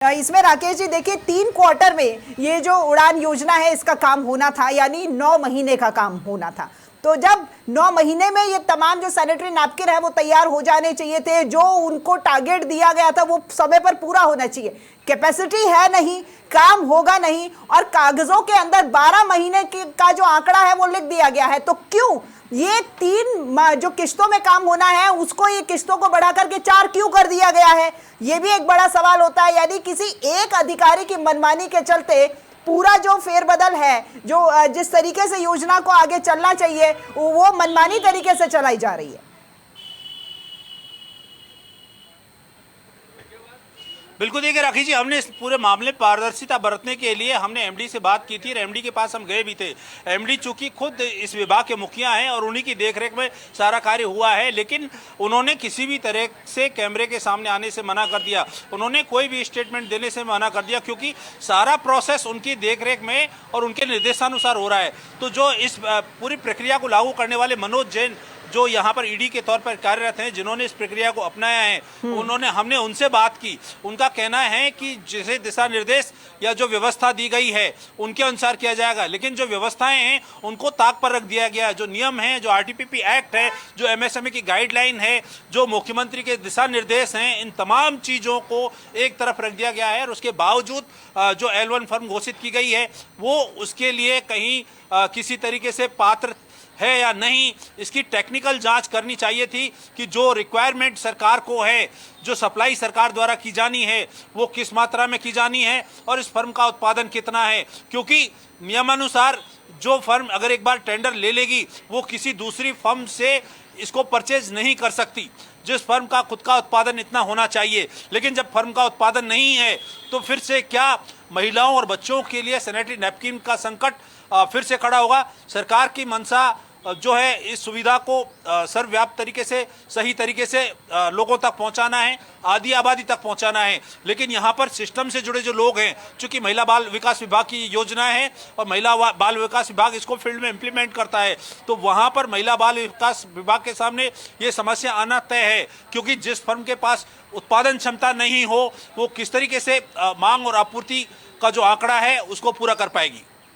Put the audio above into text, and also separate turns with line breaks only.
इसमें राकेश जी देखिए 3 क्वार्टर में ये जो उड़ान योजना है इसका काम होना था, यानी 9 महीने का काम होना था। तो जब 9 महीने में ये तमाम जो सैनिटरी नैपकिन है वो तैयार हो जाने चाहिए थे, जो उनको टारगेट दिया गया था वो समय पर पूरा होना चाहिए। कैपेसिटी है नहीं, काम होगा नहीं, और कागजों के अंदर 12 महीने का जो आंकड़ा है वो लिख दिया गया है। तो क्यों ये 3 जो किस्तों में काम होना है उसको ये किस्तों को बढ़ा करके 4 क्यों कर दिया गया है? ये भी एक बड़ा सवाल होता है। यानी किसी एक अधिकारी की मनमानी के चलते पूरा जो फेरबदल है, जो जिस तरीके से योजना को आगे चलना चाहिए वो मनमानी तरीके से चलाई जा रही है।
बिल्कुल, देखिए राखी जी, हमने इस पूरे मामले पारदर्शिता बरतने के लिए हमने एमडी से बात की थी और एमडी के पास हम गए भी थे। एमडी चूंकि खुद इस विभाग के मुखिया हैं और उन्हीं की देखरेख में सारा कार्य हुआ है, लेकिन उन्होंने किसी भी तरह से कैमरे के सामने आने से मना कर दिया। उन्होंने कोई भी स्टेटमेंट देने से मना कर दिया, क्योंकि सारा प्रोसेस उनकी देखरेख में और उनके निर्देशानुसार हो रहा है। तो जो इस पूरी प्रक्रिया को लागू करने वाले मनोज जैन, जो यहाँ पर ईडी के तौर पर कार्यरत हैं, जिन्होंने इस प्रक्रिया को अपनाया है, हमने उनसे बात की। उनका कहना है कि जैसे दिशा निर्देश या जो व्यवस्था दी गई है उनके अनुसार किया जाएगा, लेकिन जो व्यवस्थाएं हैं उनको ताक पर रख दिया गया। जो नियम है, जो आरटीपीपी एक्ट है, जो एमएसएमई की गाइडलाइन है, जो मुख्यमंत्री के दिशा निर्देश हैं, इन तमाम चीज़ों को एक तरफ रख दिया गया है। और उसके बावजूद जो L1 फर्म घोषित की गई है वो उसके लिए कहीं किसी तरीके से पात्र है या नहीं, इसकी टेक्निकल जांच करनी चाहिए थी कि जो रिक्वायरमेंट सरकार को है, जो सप्लाई सरकार द्वारा की जानी है, वो किस मात्रा में की जानी है और इस फर्म का उत्पादन कितना है। क्योंकि नियमानुसार जो फर्म अगर एक बार टेंडर ले लेगी वो किसी दूसरी फर्म से इसको परचेज नहीं कर सकती। जिस फर्म का खुद का उत्पादन इतना होना चाहिए, लेकिन जब फर्म का उत्पादन नहीं है तो फिर से क्या महिलाओं और बच्चों के लिए सैनिटरी नैपकिन का संकट फिर से खड़ा होगा। सरकार की मंशा जो है इस सुविधा को सर्वव्यापी तरीके से, सही तरीके से लोगों तक पहुंचाना है, आधी आबादी तक पहुंचाना है। लेकिन यहाँ पर सिस्टम से जुड़े जो लोग हैं, चूंकि महिला बाल विकास विभाग की योजना है और महिला बाल विकास विभाग इसको फील्ड में इम्प्लीमेंट करता है, तो वहाँ पर महिला बाल विकास विभाग के सामने ये समस्या आना तय है। क्योंकि जिस फर्म के पास उत्पादन क्षमता नहीं हो वो किस तरीके से मांग और आपूर्ति का जो आंकड़ा है उसको पूरा कर पाएगी।